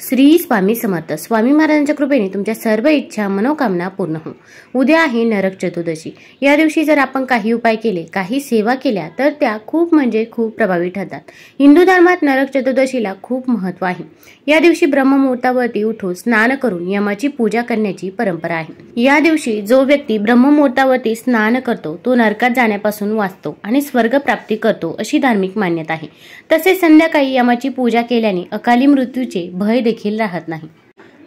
श्री स्वामी समर्थ. स्वामी महाराजांच्या कृपेने तुमच्या सर्व इच्छा मनोकामना पूर्ण हो. उद्या आहे नरक चतुर्दशी. या दिवशी जर आपण काही उपाय केले, काही सेवा केल्या तर त्या खूप खूप प्रभावी ठरतात. हिंदू धर्मात नरक चतुर्दशीला खूप महत्त्व आहे. या दिवशी ब्रह्ममुहूर्तावरती उठून स्नान करून यमाची पूजा करण्याची परंपरा आहे. या दिवशी जो व्यक्ती ब्रह्ममुहूर्तावरती स्नान करतो तो नरकात जाण्यापासून वाचतो आणि स्वर्ग प्राप्ती करतो अशी धार्मिक मान्यता आहे. तसेच संध्याकाळी यमाची पूजा केल्याने अकाली मृत्यूचे भय देखील राहत नाही.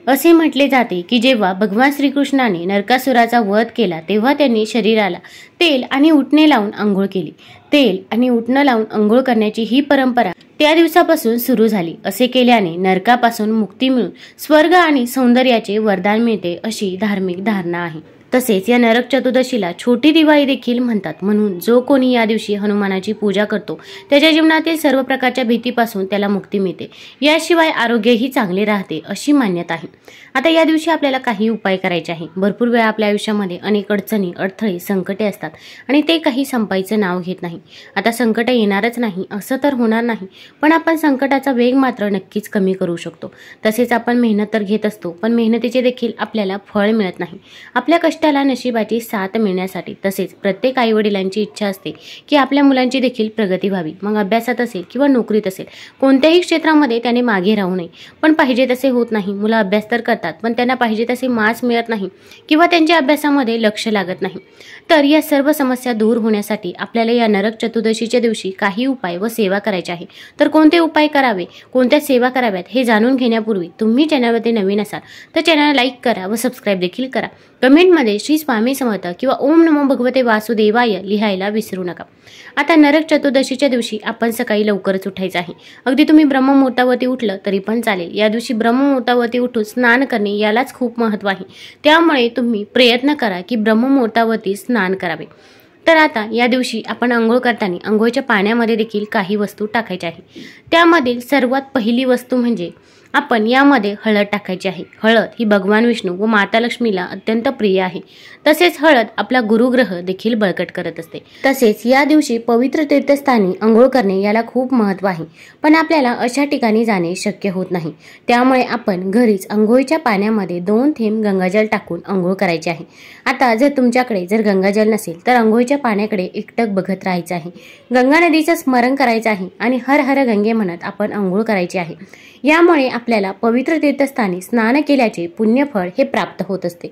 असे म्हटले जाते की जेव्हा भगवान श्रीकृष्णाने नरकासुराचा वध केला तेव्हा त्यांनी शरीराला तेल आणि उटणे लावून आंघोळ केली. तेल आणि उटणं लावून आंघोळ करण्याची ही परंपरा त्या दिवसापासून सुरू झाली. असे केल्याने नरकापासून मुक्ती मिळून स्वर्ग आणि सौंदर्याचे वरदान मिळते अशी धार्मिक धारणा आहे. तसेच या नरक चतुर्दशीला छोटी दिवाळी देखील म्हणतात. म्हणून जो कोणी या दिवशी हनुमानाची पूजा करतो त्याच्या जीवनातील सर्व प्रकारच्या भीतीपासून त्याला मुक्ती मिळते. याशिवाय आरोग्यही चांगले राहते अशी मान्यता आहे. आता या दिवशी आपल्याला काही उपाय करायचे आहे. भरपूर वेळा आपल्या आयुष्यामध्ये अनेक अडचणी, अडथळे, संकटे असतात आणि ते काही संपायचं नाव घेत नाही. आता संकट येणारच नाही असं तर होणार नाही, पण आपण संकटाचा वेग मात्र नक्कीच कमी करू शकतो. तसेच आपण मेहनत तर घेत असतो, पण मेहनतीचे देखील आपल्याला फळ मिळत नाही. आपल्या कष्टाला नशिबाची साथ मिळण्यासाठी तसेच प्रत्येक आईवडिलांची इच्छा असते की आपल्या मुलांची देखील प्रगती व्हावी. मग अभ्यासात असेल किंवा नोकरीत असेल, कोणत्याही क्षेत्रामध्ये त्याने मागे राहू नये. पण पाहिजे तसे होत नाही. मुलं अभ्यास तर करतात पण त्यांना पाहिजे तसे मार्क्स मिळत नाही किंवा त्यांच्या अभ्यासामध्ये लक्ष लागत नाही. तर या सर्व समस्या दूर होण्यासाठी आपल्याला या नरक चतुर्दशीच्या दिवशी काही उपाय व सेवा करायचे आहे. तर कोणते उपाय करावे, कोणत्या सेवा कराव्यात हे जाणून घेण्यापूर्वी तुम्ही चॅनलमध्ये नवीन असाल तर चॅनलला लाईक करा व सबस्क्राईब देखील करा. कमेंटमध्ये श्री स्वामी समर्थ किंवा ओम नमो भगवते वासुदेवाय लिहायला विसरू नका. आता नरक चतुर्दशीच्या दिवशी आपण सकाळी लवकरच उठायचं आहे. अगदी तुम्ही ब्रह्ममुहूर्तावरती उठलं तरी पण चालेल. या दिवशी ब्रह्ममुहूर्तावरती उठून स्नान करणे यालाच खूप महत्त्व आहे. त्यामुळे तुम्ही प्रयत्न करा की ब्रह्ममुहूर्तावरती स्नान करावे. तर आता या दिवशी आपण अंघोळ करताना अंघोळच्या पाण्यामध्ये देखील काही वस्तू टाकायच्या आहे. त्यामधील सर्वात पहिली वस्तू म्हणजे आपण यामध्ये हळद टाकायची आहे. हळद ही भगवान विष्णू व माता लक्ष्मीला अत्यंत प्रिय आहे. तसेच हळद आपला गुरुग्रह देखील बळकट करत असते. तसेच या दिवशी पवित्र तीर्थस्थानी अंघोळ करणे याला खूप महत्त्व आहे, पण आपल्याला अशा ठिकाणी जाणे शक्य होत नाही. त्यामुळे आपण घरीच अंघोळीच्या पाण्यामध्ये 2 थेंब गंगाजल टाकून अंघोळ करायचे आहे. आता जर तुमच्याकडे गंगाजल नसेल तर अंघोळीच्या पाण्याकडे एकटक बघत राहायचं आहे. गंगा नदीचं स्मरण करायचं आहे आणि हर हर गंगे म्हणत आपण अंघोळ करायची आहे. यामुळे आपल्याला पवित्र तीर्थस्थानी स्नान केल्याचे पुण्यफळ हे प्राप्त होत असते.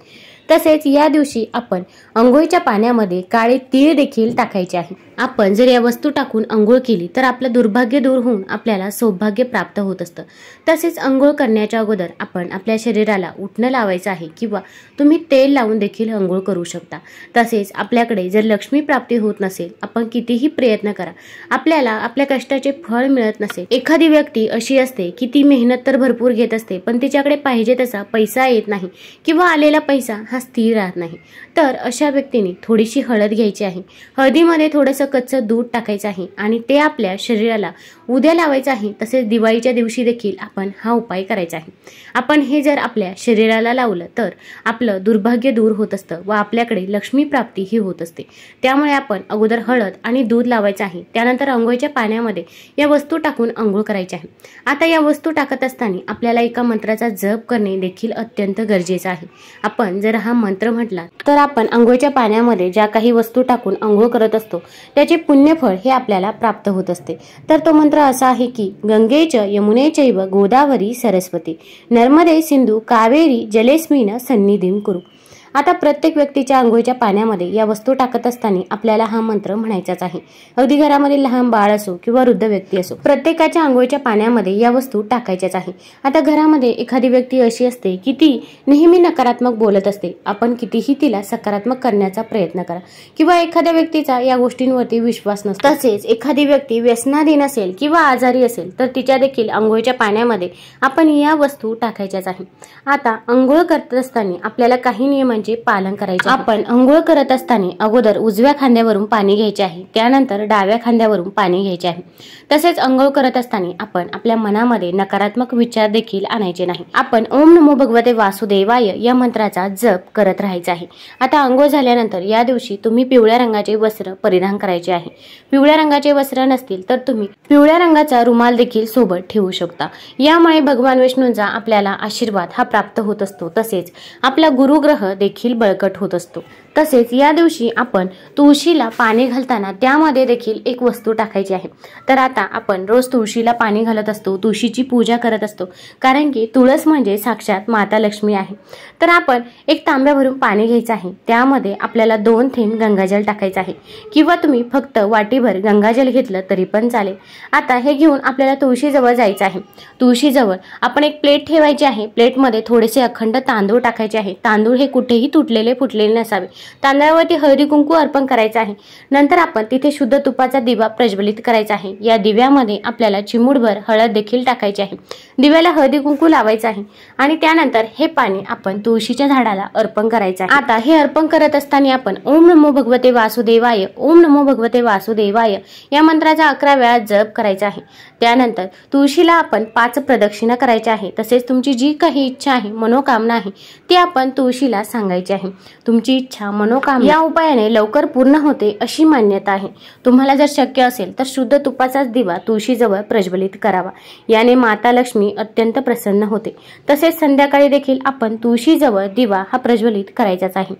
तसेच या दिवशी आपण अंघोळीच्या पाण्यामध्ये काळे तीळ देखील टाकायचे आहे. आपण जर या वस्तू टाकून अंघोळ केली तर आपलं दुर्भाग्य दूर होऊन आपल्याला सौभाग्य प्राप्त होत असतं. तसेच अंघोळ करण्याच्या अगोदर आपण आपल्या शरीराला उटणं लावायचं आहे किंवा तुम्ही तेल लावून देखील अंघोळ करू शकता. तसेच आपल्याकडे जर लक्ष्मी प्राप्ती होत नसेल, आपण कितीही प्रयत्न करा, आपल्याला आपल्या कष्टाचे फळ मिळत नसेल. एखादी व्यक्ती अशी असते की ती मेहनत तर भरपूर घेत असते पण तिच्याकडे पाहिजे तसा पैसा येत नाही किंवा आलेला पैसा हा स्थिर राहत नाही. तर अशा व्यक्तीने थोडीशी हळद घ्यायची आहे. हळदीमध्ये थोडंसं कच्चं दूध टाकायचं आहे आणि ते आपल्या शरीराला उद्या लावायचं आहे. तसेच दिवाळीच्या दिवशी देखील आपण हा उपाय करायचा आहे. आपण हे जर आपल्या शरीराला लावलं तर आपलं दुर्भाग्य दूर होत असतं व आपल्याकडे लक्ष्मी प्राप्ती ही होत असते. त्यामुळे आपण अगोदर हळद आणि दूध लावायचं आहे. त्यानंतर अंघोळीच्या पाण्यामध्ये या वस्तू टाकून अंघोळ करायची आहे. आता या वस्तू टाकत असताना आपल्याला एका मंत्राचा जप करणे देखील अत्यंत गरजेचं आहे. आपण जर हा मंत्र म्हटला तर आपण अंघोळीच्या पाण्यामध्ये ज्या काही वस्तू टाकून अंघोळ करत असतो त्याचे पुण्यफळ हे आपल्याला प्राप्त होत असते. तर तो मंत्र असा आहे की गंगेच यमुनेचैव गोदावरी सरस्वती नर्मदे सिंधू कावेरी जलेस्मिन सन्निधिं कुरु. आता प्रत्येक व्यक्तीच्या अंघोळीच्या पाण्यामध्ये या वस्तू टाकत असताना आपल्याला हा मंत्र म्हणायचाच आहे. अगदी घरामध्ये लहान बाळ असो किंवा वृद्ध व्यक्ती असो, प्रत्येकाच्या अंघोळीच्या पाण्यामध्ये या वस्तू टाकायच्याच आहे. आता घरामध्ये एखादी व्यक्ती अशी असते की ती नेहमी नकारात्मक बोलत असते. आपण कितीही तिला सकारात्मक करण्याचा प्रयत्न करा किंवा एखाद्या व्यक्तीचा या गोष्टींवरती विश्वास नसतो. तसेच एखादी व्यक्ती व्यसनाधीन असेल किंवा आजारी असेल तर तिच्या देखील अंघोळीच्या पाण्यामध्ये आपण या वस्तू टाकायच्याच आहे. आता अंघोळ करत असताना आपल्याला काही नियमांची नियमांचे पालन करायचे. आपण अंघोळ करत असताना अगोदर उजव्या खांद्यावरून पाणी घ्यायचे आहे, त्यानंतर डाव्या खांद्यावरून पाणी घ्यायचे आहे. तसेच अंघोळ करत असताना आपण आपल्या मनामध्ये नकारात्मक विचार देखील आणायचे नाही. आपण ओम नमो भगवते वासुदेवाय या मंत्राचा जप करत राहायचा आहे. आता अंघोळ झाल्यानंतर या दिवशी तुम्ही पिवळ्या रंगाचे वस्त्र परिधान करायचे आहे. पिवळ्या रंगाचे वस्त्र नसतील तर तुम्ही पिवळ्या रंगाचा रुमाल देखील सोबत ठेवू शकता. यामुळे भगवान विष्णूंचा आपल्याला आशीर्वाद हा प्राप्त होत असतो. तसेच आपला गुरुग्रह देखील बळकट होत असतो. तसेच या दिवशी आपण तुळशीला पाणी घालताना त्यामध्ये देखील एक वस्तू टाकायची आहे. तर आता आपण रोज तुळशीला पाणी घालत असतो, तुळशीची पूजा करत असतो, कारण की तुळस म्हणजे साक्षात माता लक्ष्मी आहे. तर आपण एक तांब्या भरून पाणी घ्यायचं आहे, त्यामध्ये आपल्याला 2 थेंब गंगाजल टाकायचं आहे किंवा तुम्ही फक्त वाटीभर गंगाजल घेतलं तरी पण चालेल. आता हे घेऊन आपल्याला तुळशीजवळ जायचं आहे. तुळशीजवळ आपण एक प्लेट ठेवायची आहे. प्लेटमध्ये थोडेसे अखंड तांदूळ टाकायचे आहे. तांदूळ हे कुठेही तुटलेले फुटलेले नसावे. तांदळावरती हळदी कुंकू अर्पण करायचं आहे. नंतर आपण तिथे शुद्ध तुपाचा दिवा प्रज्वलित करायचा आहे. या दिव्यामध्ये आपल्याला चिमूटभर हळद देखील टाकायची आहे. दिव्याला हळदी कुंकू लावायचं आहे आणि त्यानंतर हे पाणी आपण तुळशीच्या झाडाला अर्पण करायचं आहे. आता हे अर्पण करत असताना आपण ओम नमो भगवते वासुदेवाय, ओम नमो भगवते वासुदेवाय या मंत्राचा 11 वेळा जप करायचा आहे. त्यानंतर तुळशीला आपण 5 प्रदक्षिणा करायच्या आहे. तसेच तुमची जी काही इच्छा आहे, मनोकामना आहे, ती आपण तुळशीला सांगायची आहे. तुमची इच्छा मनोकामना या उपायाने लवकर पूर्ण होते अशी मान्यता आहे. तुम्हाला जर शक्य असेल तर शुद्ध तुपाचाच दिवा तुळशीजवळ प्रज्वलित करावा. याने माता लक्ष्मी अत्यंत प्रसन्न होते. तसेच संध्याकाळी देखील आपण तुळशीजवळ दिवा हा प्रज्वलित करायचाच आहे.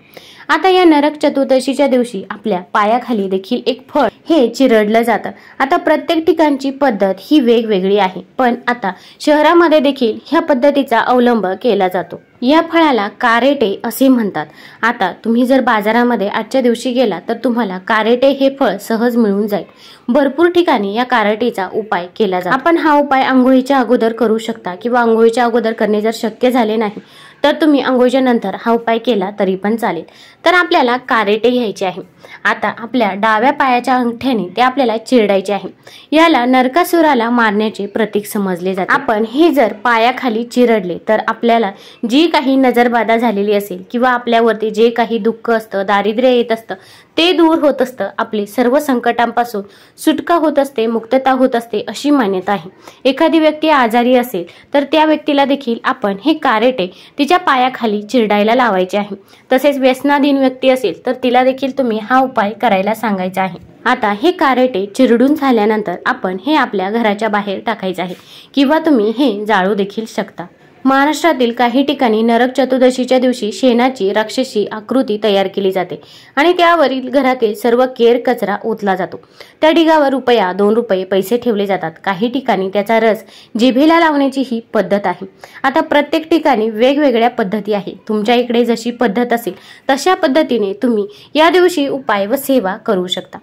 आता या नरक चतुर्दशीच्या दिवशी आपल्या पायाखाली देखील एक फळ हे चिरडलं जातं. आता प्रत्येक ठिकाणची पद्धत ही वेगवेगळी आहे, पण आता शहरामध्ये देखील ह्या पद्धतीचा अवलंब केला जातो. या फळाला कारेटे असे म्हणतात. आता तुम्ही जर बाजारामध्ये आजच्या दिवशी गेला तर तुम्हाला कारेटे हे फळ सहज मिळून जाईल. भरपूर ठिकाणी या कारेटेचा उपाय केला जातो. आपण हा उपाय आंघोळीच्या अगोदर करू शकता किंवा आंघोळीच्या अगोदर करणे जर शक्य झाले नाही तर तुम्ही आंघोळीच्या नंतर हा उपाय केला तरी पण चालेल. तर आपल्याला कारेटे घ्यायचे आहे. आता आपल्या डाव्या पायाच्या अंगठ्याने ते आपल्याला चिरडायचे आहे. याला नरकासुराला मारण्याचे प्रतीक समजले जाते. आपण हे जर पायाखाली चिरडले तर आपल्याला जी काही नजरबाधा झालेली असेल किंवा आपल्यावरती जे काही दुःख असतं, दारिद्र्य येत असतं ते दूर होत असतं. आपली सर्व संकटांपासून सुटका होत असते, मुक्तता होत असते अशी मान्यता आहे. एखादी व्यक्ती आजारी असेल तर त्या व्यक्तीला देखील आपण हे कारेटे तिच्या पायाखाली चिरडायला लावायचे आहे. तसेच व्यसनाधीन व्यक्ती असेल तर तिला देखील तुम्ही हा उपाय करायला सांगायचा आहे. आता हे कारेटे चिरडून झाल्यानंतर आपण हे आपल्या घराच्या बाहेर टाकायचे आहे किंवा तुम्ही हे जाळू देखील शकता. महाराष्ट्रातील काही ठिकाणी नरक चतुर्दशीच्या दिवशी शेणाची राक्षसी आकृती तयार केली जाते आणि त्यावरील घरातील सर्व केर कचरा ओतला जातो. त्या ढिगावर रुपया, 2 रुपये पैसे ठेवले जातात. काही ठिकाणी त्याचा रस जिभेला लावण्याची ही पद्धत आहे. आता प्रत्येक ठिकाणी वेगवेगळ्या पद्धती आहे. तुमच्या इकडे जशी पद्धत असेल तशा पद्धतीने तुम्ही या दिवशी उपाय व सेवा करू शकता.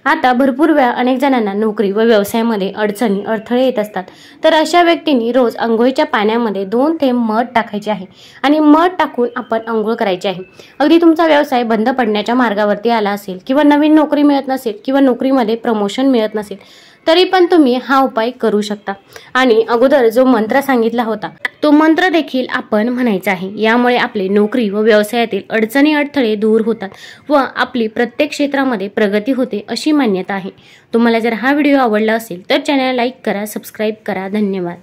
आता भरपूर वेळा अनेक जणांना नोकरी व व्यवसायामध्ये अडचणी, अडथळे येत असतात. तर अशा व्यक्तींनी रोज अंघोळीच्या पाण्यामध्ये 2 थेंब मध टाकायचे आहे आणि मध टाकून आपण अंघोळ करायची आहे. अगदी तुमचा व्यवसाय बंद पडण्याच्या मार्गावरती आला असेल किंवा नवीन नोकरी मिळत नसेल किंवा नोकरीमध्ये प्रमोशन मिळत नसेल तरी पण तुम्ही हा उपाय करू शकता. आणि अगोदर जो मंत्र सांगितला होता तो मंत्र देखील आपण म्हणायचा आहे. यामुळे आपले नोकरी व व्यवसायातील अडचणी, अडथळे दूर होतात व आपली प्रत्येक क्षेत्रामध्ये प्रगती होते अशी मान्यता आहे. तुम्हाला जर हा व्हिडिओ आवडला असेल तर चॅनल लाईक करा, सबस्क्राईब करा. धन्यवाद.